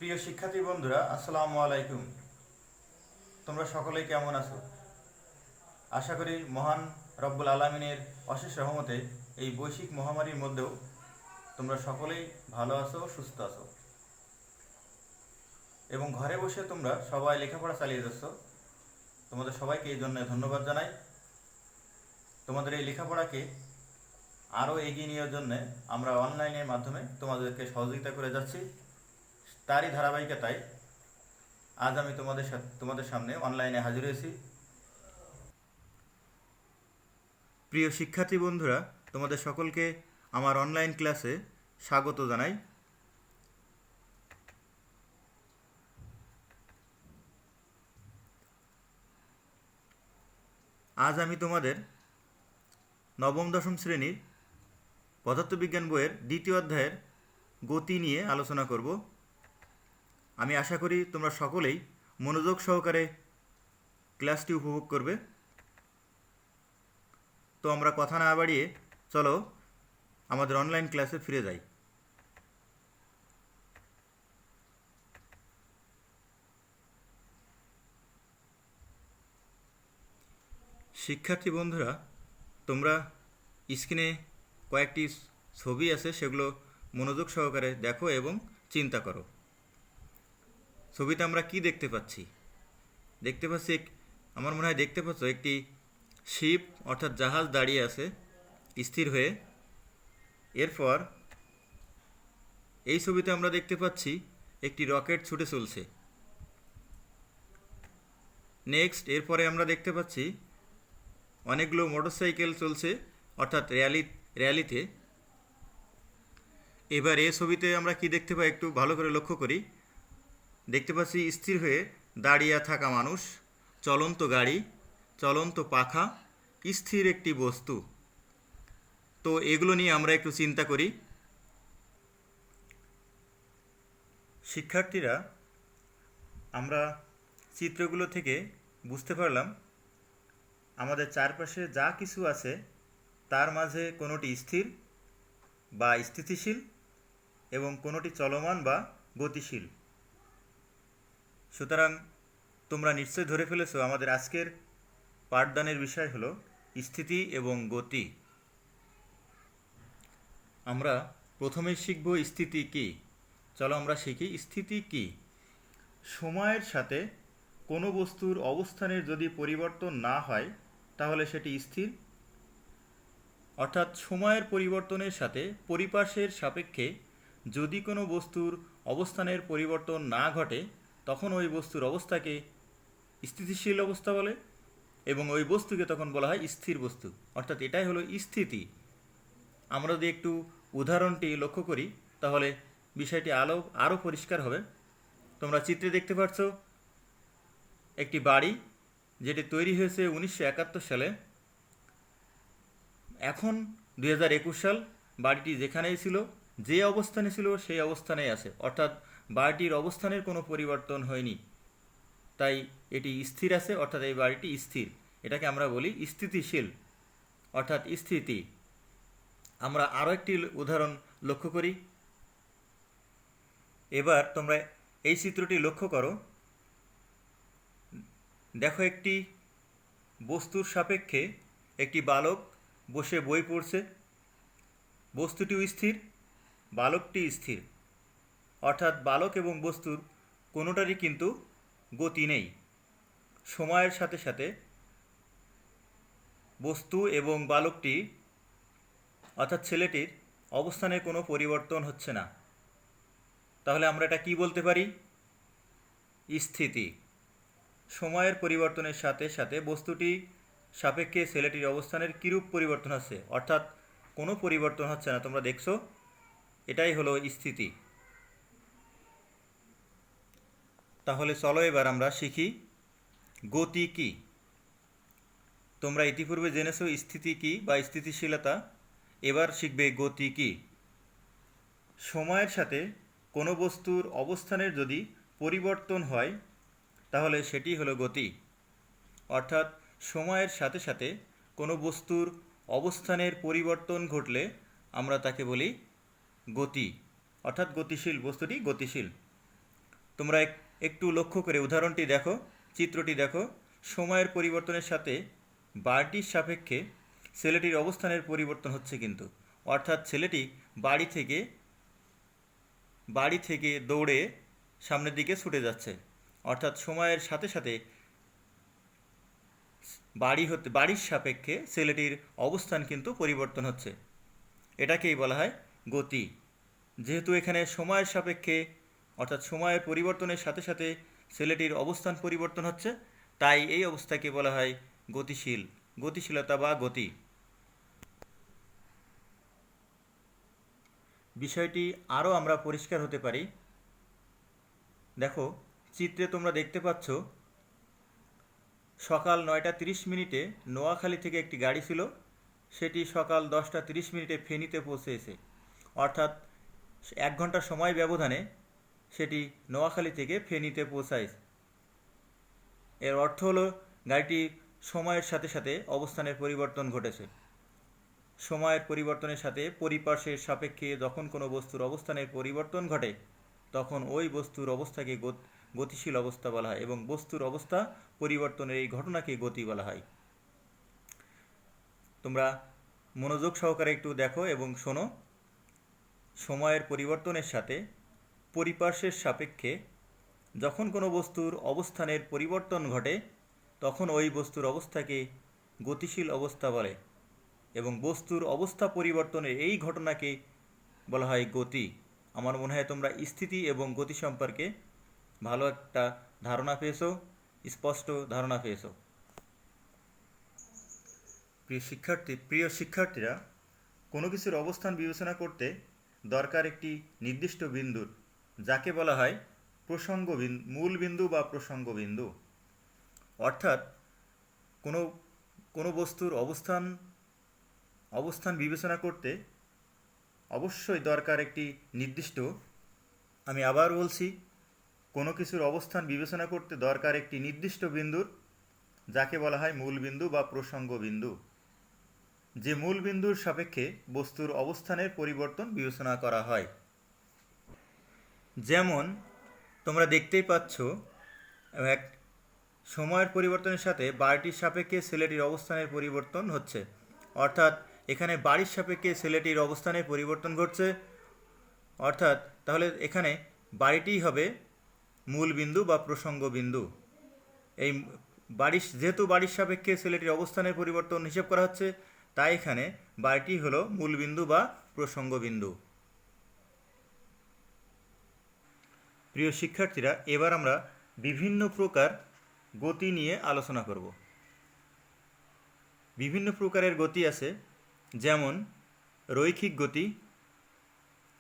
প্রিয় শিক্ষার্থী বন্ধুরা, আসসালামু আলাইকুম। তোমরা সকলেই কেমন আছো? আশা করি মহান রব্বুল আলামিনের অশেষ রহমতে এই বৈশ্বিক মহামারীর মধ্যেও তোমরা সকলেই ভালো আছো, সুস্থ আছো এবং ঘরে বসে তোমরা সবাই লেখাপড়া চালিয়ে যাচ্ছ। তোমাদের সবাইকে এই জন্য ধন্যবাদ জানাই। তোমাদের এই লেখাপড়াকে আরও এগিয়ে নেওয়ার জন্য আমরা অনলাইনের মাধ্যমে তোমাদেরকে সহযোগিতা করে যাচ্ছি। তারই ধারাবাহিকতায় আজ আমি তোমাদের সামনে অনলাইনে হাজির হয়েছি। প্রিয় শিক্ষার্থী বন্ধুরা, তোমাদের সকলকে আমার অনলাইন ক্লাসে স্বাগত জানাই। আজ আমি তোমাদের নবম দশম শ্রেণীর পদার্থবিজ্ঞান বইয়ের দ্বিতীয় অধ্যায়ের গতি নিয়ে আলোচনা করব। আমি আশা করি তোমরা সকলেই মনোযোগ সহকারে ক্লাসটি উপভোগ করবে। তো আমরা কথা না বাড়িয়ে চলো আমাদের অনলাইন ক্লাসে ফিরে যাই। শিক্ষার্থী বন্ধুরা, তোমরা স্ক্রিনে কয়েকটি ছবি আছে, সেগুলো মনোযোগ সহকারে দেখো এবং চিন্তা করো। ছবিতে আমরা কি দেখতে পাচ্ছি? আমার মনে হয় দেখতে পাচ্ছ একটি শিপ অর্থাৎ জাহাজ দাঁড়িয়ে আছে স্থির হয়ে। এরপর এই ছবিতে আমরা দেখতে পাচ্ছি একটি রকেট ছুটে চলছে। নেক্সট, এরপরে আমরা দেখতে পাচ্ছি অনেকগুলো মোটরসাইকেল চলছে অর্থাৎ র্যালিতে। এবার এই ছবিতে আমরা কি দেখতে পাই একটু ভালো করে লক্ষ্য করি। দেখতে পাচ্ছি স্থির হয়ে দাঁড়িয়ে থাকা মানুষ, চলন্ত গাড়ি, চলন্ত পাখা, স্থির একটি বস্তু। তো এগুলো নিয়ে আমরা একটু চিন্তা করি। শিক্ষার্থীরা, আমরা চিত্রগুলো থেকে বুঝতে পারলাম আমাদের চারপাশে যা কিছু আছে তার মাঝে কোনোটি স্থির বা স্থিতিশীল এবং কোনোটি চলমান বা গতিশীল। সুতরাং তোমরা নিশ্চয়ই ধরে ফেলেছো আমাদের আজকের পাঠদানের বিষয় হলো স্থিতি এবং গতি। আমরা প্রথমেই শিখব স্থিতি কী। চলো আমরা শিখি স্থিতি কী। সময়ের সাথে কোনো বস্তুর অবস্থানের যদি পরিবর্তন না হয় তাহলে সেটি স্থির, অর্থাৎ সময়ের পরিবর্তনের সাথে পরিপার্শ্বের সাপেক্ষে যদি কোনো বস্তুর অবস্থানের পরিবর্তন না ঘটে তখন ওই বস্তুর অবস্থাকে স্থিতিশীল অবস্থা বলে এবং ওই বস্তুকে তখন বলা হয় স্থির বস্তু, অর্থাৎ এটাই হলো স্থিতি। আমরা যদি একটু উদাহরণটি লক্ষ্য করি তাহলে বিষয়টি আরও পরিষ্কার হবে। তোমরা চিত্রে দেখতে পাচ্ছ একটি বাড়ি, যেটি তৈরি হয়েছে 1971 সালে। এখন 2021 সাল। বাড়িটি যেখানেই ছিল, যে অবস্থানে ছিল সেই অবস্থানেই আছে, অর্থাৎ বাড়িটির অবস্থানের কোনো পরিবর্তন হয়নি, তাই এটি স্থির আছে, অর্থাৎ এই বাড়িটি স্থির। এটাকে আমরা বলি স্থিতিশীল অর্থাৎ স্থিতি। আমরা আরও একটি উদাহরণ লক্ষ্য করি। এবার তোমরা এই চিত্রটি লক্ষ্য করো। দেখো, একটি বস্তুর সাপেক্ষে একটি বালক বসে বই পড়ছে। বস্তুটিও স্থির, বালকটি স্থির, অর্থাৎ বালক এবং বস্তুর কোনোটারই কিন্তু গতি নেই। সময়ের সাথে সাথে বস্তু এবং বালকটি অর্থাৎ ছেলেটির অবস্থানে কোনো পরিবর্তন হচ্ছে না। তাহলে আমরা এটা কি বলতে পারি? স্থিতি। সময়ের পরিবর্তনের সাথে সাথে বস্তুটি সাপেক্ষে ছেলেটির অবস্থানের কিরূপ পরিবর্তন হচ্ছে, অর্থাৎ কোনো পরিবর্তন হচ্ছে না। তোমরা দেখছো, এটাই হলো স্থিতি। তাহলে চলো এবার আমরা শিখি গতি কী। তোমরা ইতিপূর্বে জেনেছো স্থিতি কী বা স্থিতিশীলতা, এবার শিখবে গতি কী। সময়ের সাথে কোনো বস্তুর অবস্থানের যদি পরিবর্তন হয় তাহলে সেটি হলো গতি, অর্থাৎ সময়ের সাথে সাথে কোনো বস্তুর অবস্থানের পরিবর্তন ঘটলে আমরা তাকে বলি গতি, অর্থাৎ গতিশীল, বস্তুটি গতিশীল। তোমরা একটু লক্ষ্য করে উদাহরণটি দেখো, চিত্রটি দেখো। সময়ের পরিবর্তনের সাথে বারটির সাপেক্ষে ছেলেটির অবস্থানের পরিবর্তন হচ্ছে কিন্তু, অর্থাৎ ছেলেটি বাড়ি থেকে দৌড়ে সামনের দিকে ছুটে যাচ্ছে, অর্থাৎ সময়ের সাথে সাথে বাড়ির সাপেক্ষে ছেলেটির অবস্থান কিন্তু পরিবর্তন হচ্ছে। এটাকেই বলা হয় গতি। যেহেতু এখানে সময়ের সাপেক্ষে অর্থাৎ সময়ের পরিবর্তনের সাথে সাথে ছেলেটির অবস্থান পরিবর্তন হচ্ছে, তাই এই অবস্থাকে বলা হয় গতিশীলতা বা গতি। বিষয়টি আরও আমরা পরিষ্কার হতে পারি। দেখো, চিত্রে তোমরা দেখতে পাচ্ছ সকাল 9:30 নোয়াখালী থেকে একটি গাড়ি ছিল, সেটি সকাল 10:30 ফেনীতে পৌঁছেছে, অর্থাৎ 1 ঘন্টা সময় ব্যবধানে সেটি নোয়াখালী থেকে ফেনীতে পৌঁছায়। এর অর্থ হলো গাড়িটি সময়ের সাথে সাথে অবস্থানের পরিবর্তন ঘটেছে। সময়ের পরিবর্তনের সাথে পরিপার্শ্বের সাপেক্ষে যখন কোনো বস্তুর অবস্থানের পরিবর্তন ঘটে তখন ওই বস্তুর অবস্থাকে গতিশীল অবস্থা বলা হয় এবং বস্তুর অবস্থা পরিবর্তনের এই ঘটনাকে গতি বলা হয়। তোমরা মনোযোগ সহকারে একটু দেখো এবং শোনো। সময়ের পরিবর্তনের সাথে পরিপার্শ্বের সাপেক্ষে যখন কোনো বস্তুর অবস্থানের পরিবর্তন ঘটে তখন ওই বস্তুর অবস্থাকে গতিশীল অবস্থা বলে এবং বস্তুর অবস্থা পরিবর্তনের এই ঘটনাকে বলা হয় গতি। আমার মনে হয় তোমরা স্থিতি এবং গতি সম্পর্কে ভালো একটা ধারণা পেয়েছো, স্পষ্ট ধারণা পেয়েছো। প্রিয় শিক্ষার্থীরা, কোনো কিছুর অবস্থান বিবেচনা করতে দরকার একটি নির্দিষ্ট বিন্দুর, যাকে বলা হয় মূল বিন্দু বা প্রসঙ্গ বিন্দু। অর্থাৎ কোনো বস্তুর অবস্থান বিবেচনা করতে অবশ্যই দরকার একটি নির্দিষ্ট, আমি আবার বলছি, কোনো কিছুর অবস্থান বিবেচনা করতে দরকার একটি নির্দিষ্ট বিন্দুর, যাকে বলা হয় মূল বিন্দু বা প্রসঙ্গ বিন্দু। যে মূল বিন্দুর সাপেক্ষে বস্তুর অবস্থানের পরিবর্তন বিবেচনা করা হয়। যেমন তোমরা দেখতেই পাচ্ছ, এক সময়ের পরিবর্তনের সাথে বাড়িটির সাপেক্ষে ছেলেটির অবস্থানের পরিবর্তন হচ্ছে, অর্থাৎ এখানে বাড়ির সাপেক্ষে ছেলেটির অবস্থানের পরিবর্তন ঘটছে, অর্থাৎ তাহলে এখানে বাড়িটিই হবে মূল বিন্দু বা প্রসঙ্গ বিন্দু। এই যেহেতু বাড়ির সাপেক্ষে ছেলেটির অবস্থানের পরিবর্তন হিসেব করা হচ্ছে, তাই এখানে বাড়িটি হলো মূল বিন্দু বা প্রসঙ্গ বিন্দু। প্রিয় শিক্ষার্থীরা, এবার আমরা বিভিন্ন প্রকার গতি নিয়ে আলোচনা করব। বিভিন্ন প্রকারের গতি আছে, যেমন রৈখিক গতি,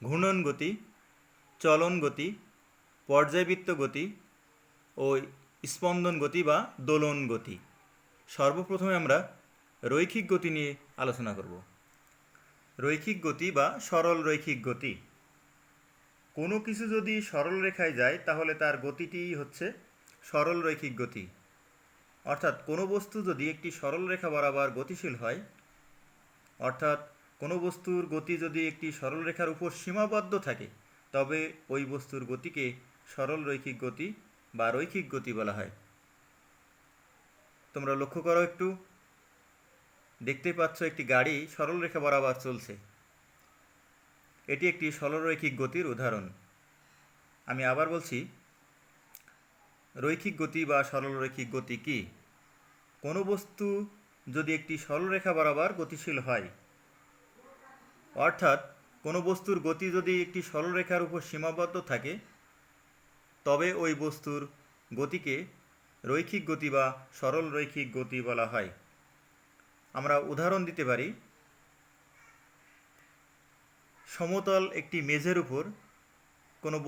ঘূর্ণন গতি, চলন গতি, পর্যায়বৃত্ত গতি ও স্পন্দন গতি বা দোলন গতি। সর্বপ্রথমে আমরা রৈখিক গতি নিয়ে আলোচনা করব। রৈখিক গতি বা সরল রৈখিক গতি। কোনো কিছু যদি সরল রেখায় যায় তাহলে তার গতিটিই হচ্ছে সরল রৈখিক গতি। অর্থাৎ কোনো বস্তু যদি একটি সরল রেখা বরাবর গতিশীল হয়, অর্থাৎ কোনো বস্তুর গতি যদি একটি সরল রেখার উপর সীমাবদ্ধ থাকে, তবে ওই বস্তুর গতিকে সরল রৈখিক গতি বা রৈখিক গতি বলা হয়। তোমরা লক্ষ্য করো, একটু দেখতে পাচ্ছ একটি গাড়ি সরল রেখা বরাবর চলছে, এটি একটি সরল রৈখিক গতির উদাহরণ। আমি আবার বলছি, রৈখিক গতি বা সরল রৈখিক গতি কি? কোনো বস্তু যদি একটি সরলরেখা বরাবর গতিশীল হয়, অর্থাৎ কোনো বস্তুর গতি যদি একটি সরলরেখার উপর সীমাবদ্ধ থাকে, তবে ওই বস্তুর গতিকে রৈখিক গতি বা সরল রৈখিক গতি বলা হয়। আমরা উদাহরণ দিতে পারি, সমতল একটি মেঝের উপর কোনো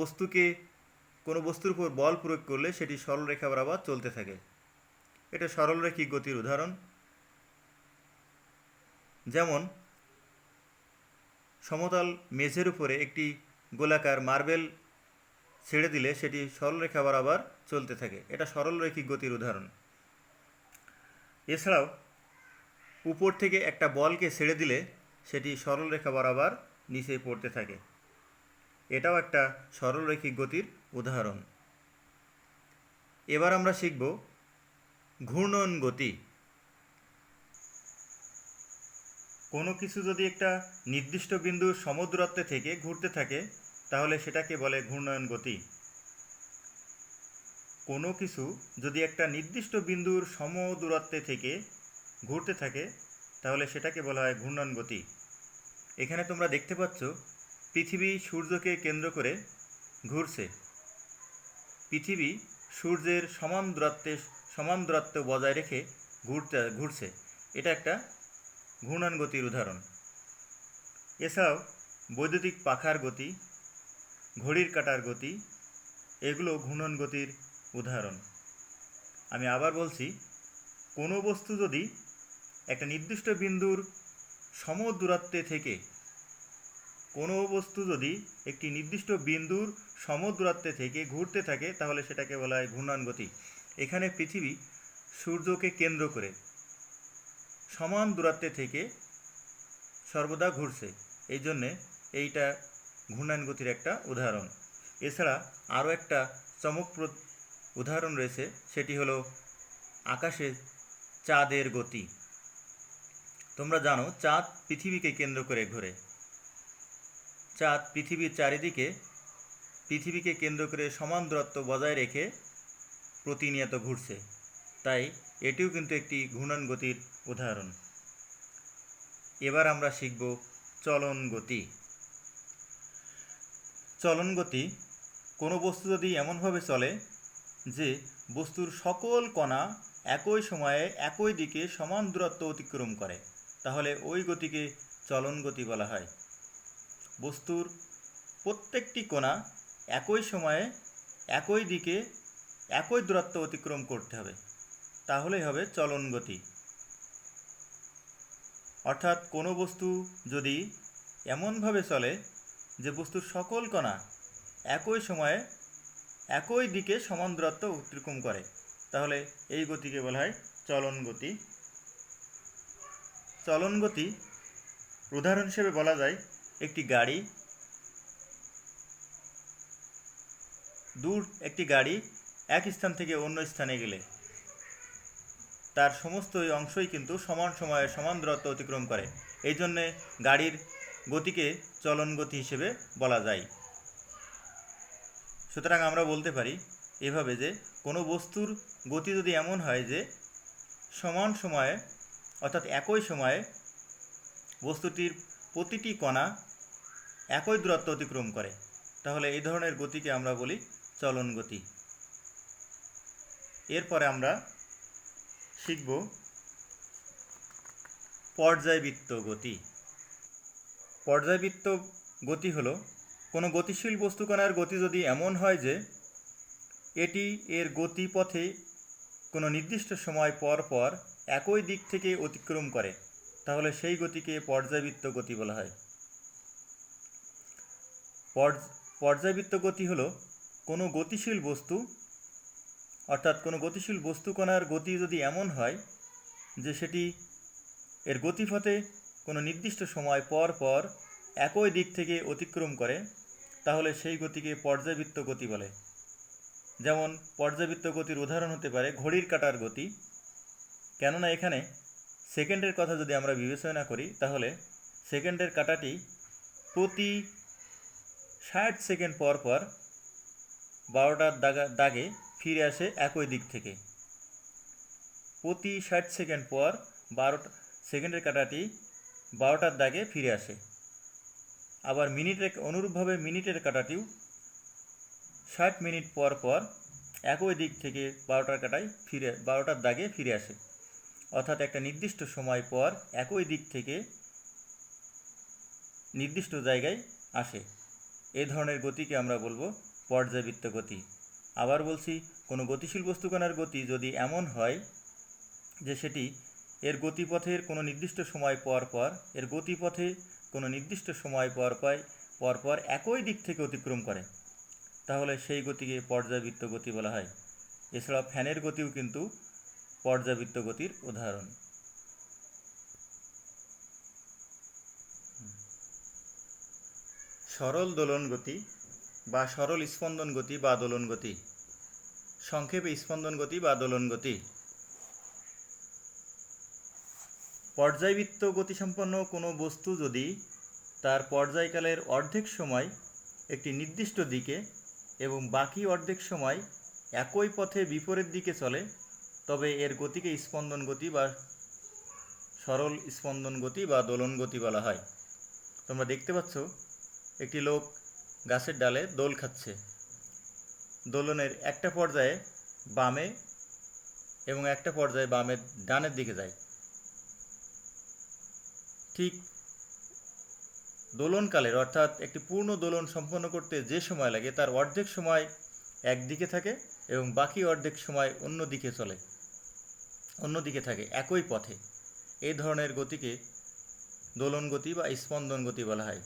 বস্তুর উপর বল প্রয়োগ করলে সেটি সরলরেখা বরাবর চলতে থাকে, এটা সরলরৈখিক গতির উদাহরণ। যেমন সমতল মেঝের উপরে একটি গোলাকার মার্বেল ছেড়ে দিলে সেটি সরলরেখা বরাবর চলতে থাকে, এটা সরলরৈখিক গতির উদাহরণ। এছাড়াও উপর থেকে একটা বলকে ছেড়ে দিলে সেটি সরলরেখা বরাবর নিচে পড়তে থাকে, এটাও একটা সরলরৈখিক গতির উদাহরণ। এবার আমরা শিখব ঘূর্ণন গতি। কোনো কিছু যদি একটা নির্দিষ্ট বিন্দুর সমদূরত্বে থেকে ঘুরতে থাকে তাহলে সেটাকে বলে ঘূর্ণন গতি। কোনো কিছু যদি একটা নির্দিষ্ট বিন্দুর সমদূরত্বে থেকে ঘুরতে থাকে তাহলে সেটাকে বলা হয় ঘূর্ণন গতি। এখানে তোমরা দেখতে পাচ্ছ পৃথিবী সূর্যকে কেন্দ্র করে ঘুরছে। পৃথিবী সূর্যের সমান দূরত্ব বজায় রেখে ঘুরছে। এটা একটা ঘূর্ণন গতির উদাহরণ। এছাড়াও বৈদ্যুতিক পাখার গতি, ঘড়ির কাঁটার গতি, এগুলো ঘূর্ণন গতির উদাহরণ। আমি আবার বলছি, কোনো বস্তু যদি একটা নির্দিষ্ট বিন্দুর সমদূরত্বে থেকে একটি নির্দিষ্ট বিন্দুর সমদূরত্বে থেকে ঘুরতে থাকে তাহলে সেটাকে বলা হয় ঘূর্ণন গতি। এখানে পৃথিবী সূর্যকে কেন্দ্র করে সমান দূরত্বে থেকে সর্বদা ঘুরছে, এই জন্যে এইটা ঘূর্ণন গতির একটা উদাহরণ। এছাড়া আরও একটা চমকপ্রদ উদাহরণ রয়েছে, সেটি হলো আকাশে চাঁদের গতি। তোমরা জানো চাঁদ পৃথিবীকে কেন্দ্র করে ঘোরে। চাঁদ পৃথিবীর চারিদিকে পৃথিবীকে কেন্দ্র করে সমান দূরত্ব বজায় রেখে প্রতিনিয়ত ঘুরছে, তাই এটিও কিন্তু একটি ঘূর্ণন গতির উদাহরণ। এবার আমরা শিখব চলন গতি। চলন গতি কোনো বস্তু যদি এমনভাবে চলে যে বস্তুর সকল কণা একই সময়ে একই দিকে সমান দূরত্ব অতিক্রম করে তাহলে ওই গতিকে চলন গতি বলা হয়। বস্তুর প্রত্যেকটি কণা একই সময়ে একই দিকে একই দূরত্ব অতিক্রম করতে হবে, তাহলেই হবে চলন গতি। অর্থাৎ কোনো বস্তু যদি এমনভাবে চলে যে বস্তুর সকল কণা একই সময়ে একই দিকে সমান দূরত্ব অতিক্রম করে তাহলে এই গতিকে বলা হয় চলন গতি। চলন গতি উদাহরণ হিসেবে বলা যায় একটি গাড়ি এক স্থান থেকে অন্য স্থানে গেলে তার সমস্ত অংশই কিন্তু সমান সময়ে সমান দূরত্ব অতিক্রম করে, এই জন্যে গাড়ির গতিকে চলন গতি হিসেবে বলা যায়। সুতরাং আমরা বলতে পারি এভাবে যে কোনো বস্তুর গতি যদি এমন হয় যে সমান সময়ে অর্থাৎ একই সময়ে বস্তুটির প্রতিটি কণা একই দূরত্ব অতিক্রম করে তাহলে এই ধরনের গতিকে আমরা বলি চলন গতি। এরপরে আমরা শিখব পর্যায়বৃত্ত গতি। পর্যায়বৃত্ত গতি হলো কোনো গতিশীল বস্তুকণার গতি যদি এমন হয় যে এটি এর গতিপথে কোনো নির্দিষ্ট সময় পর পর একই দিক থেকে অতিক্রম করে তাহলে সেই গতিকে পর্যায়বৃত্ত গতি বলা হয়। পর্যায়বৃত্ত গতি হলো কোনো গতিশীল বস্তু অর্থাৎ কোনো গতিশীল বস্তুকণার গতি যদি এমন হয় যে সেটি এর গতিপথে কোনো নির্দিষ্ট সময় পর পর একই দিক থেকে অতিক্রম করে তাহলে সেই গতিকে পর্যায়বৃত্ত গতি বলে। যেমন পর্যায়বৃত্ত গতির উদাহরণ হতে পারে ঘড়ির কাঁটার গতি। কেননা এখানে সেকেন্ডের কথা যদি আমরা বিবেচনা করি তাহলে সেকেন্ডের কাঁটাটি প্রতি 60 সেকেন্ড পর পর 12টার দাগে ফিরে আসে একই দিক থেকে। প্রতি 60 সেকেন্ড পর 12 সেকেন্ডের কাঁটাটি 12টার দাগে ফিরে আসে। আবার অনুরূপভাবে মিনিটের কাঁটাটিও 60 মিনিট পর পর একই দিক থেকে 12টার দাগে ফিরে আসে। অর্থাৎ একটা নির্দিষ্ট সময় পর একই দিক থেকে নির্দিষ্ট জায়গায় আসে। এই ধরনের গতিকে আমরা বলবো পর্যায়বৃত্ত গতি। আবার বলছি, কোনো গতিশীল বস্তুকণার গতি যদি এমন হয় যে সেটি এর গতিপথের কোনো নির্দিষ্ট সময় পর পর একই দিক থেকে অতিক্রম করে তাহলে সেই গতিকে পর্যায়বৃত্ত গতি বলা হয়। এছাড়া ফ্যানের গতিও কিন্তু পর্যায়বৃত্ত গতির উদাহরণ। সরল দোলন গতি বা সরল স্পন্দন গতি বা দোলন গতি। সংক্ষেপে স্পন্দন গতি বা দোলন গতি। পর্যায়বৃত্ত গতিসম্পন্ন কোনো বস্তু যদি তার পর্যায়কালের অর্ধেক সময় একটি নির্দিষ্ট দিকে এবং বাকি অর্ধেক সময় একই পথে বিপরীত দিকে চলে, তবে এর গতিকে স্পন্দন গতি বা সরল স্পন্দন গতি বা দোলন গতি বলা হয়। তোমরা দেখতে পাচ্ছ একটি লোক গাছের ডালে দোল খাচ্ছে। দোলনের একটা পর্যায়ে বামে এবং একটা পর্যায়ে বামের ডানের দিকে যায়। ঠিক দোলনকালের অর্থাৎ একটি পূর্ণ দোলন সম্পন্ন করতে যে সময় লাগে তার অর্ধেক সময় একদিকে থাকে এবং বাকি অর্ধেক সময় অন্যদিকে থাকে একই পথে। এই ধরনের গতিকে দোলন গতি বা স্পন্দন গতি বলা হয়।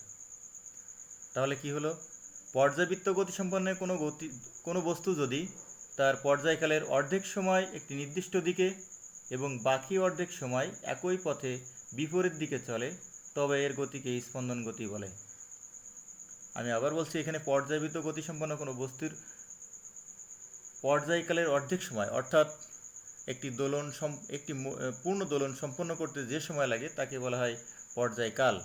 তাহলে কি হলো? পর্যায়বৃত্ত গতিসম্পন্ন কোনো বস্তু যদি তার পর্যায়কালের অর্ধেক সময় একটি নির্দিষ্ট দিকে এবং বাকি অর্ধেক সময় একই পথে বিপরীত দিকে চলে, তবে এর গতিকে স্পন্দন গতি বলে। আমি আবার বলছি, এখানে পর্যায়বৃত্ত গতিসম্পন্ন কোনো বস্তুর পর্যায়কালের অর্ধেক সময় অর্থাৎ একটি পূর্ণ দোলন সম্পন্ন করতে যে সময় লাগে তাকে বলা হয় পর্যায়কাল।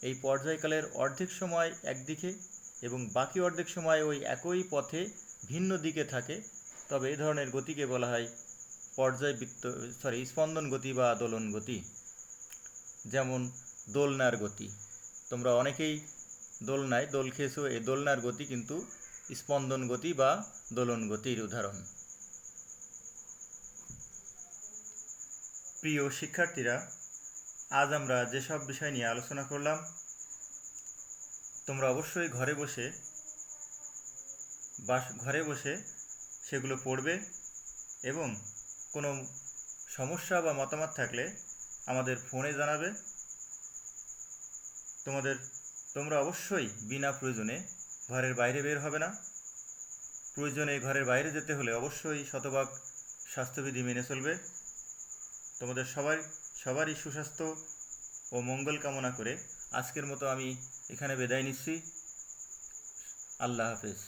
এই পর্যায়কালের অর্ধেক সময় একদিকে এবং বাকি অর্ধেক সময় ওই একই পথে ভিন্ন দিকে থাকে, তবে এই ধরনের গতিকে বলা হয় স্পন্দন গতি বা দোলন গতি। যেমন দোলনার গতি, তোমরা অনেকেই দোলনায় দোল খেয়েছো, এই দোলনার গতি কিন্তু স্পন্দন গতি বা দোলন গতির উদাহরণ। প্রিয় শিক্ষার্থীরা, আজ আমরা যেসব বিষয় নিয়ে আলোচনা করলাম তোমরা অবশ্যই ঘরে বসে সেগুলো পড়বে এবং কোনো সমস্যা বা মতামত থাকলে আমাদের ফোনে জানাবে। তোমরা অবশ্যই বিনা প্রয়োজনে ঘরের বাইরে বের হবে না। প্রয়োজনে ঘরের বাইরে যেতে হলে অবশ্যই শতভাগ স্বাস্থ্যবিধি মেনে চলবে। তোমাদের সবারই সুস্বাস্থ্য ও মঙ্গল কামনা করে আজকের মতো আমি এখানে বিদায় নিচ্ছি। আল্লাহ হাফেজ।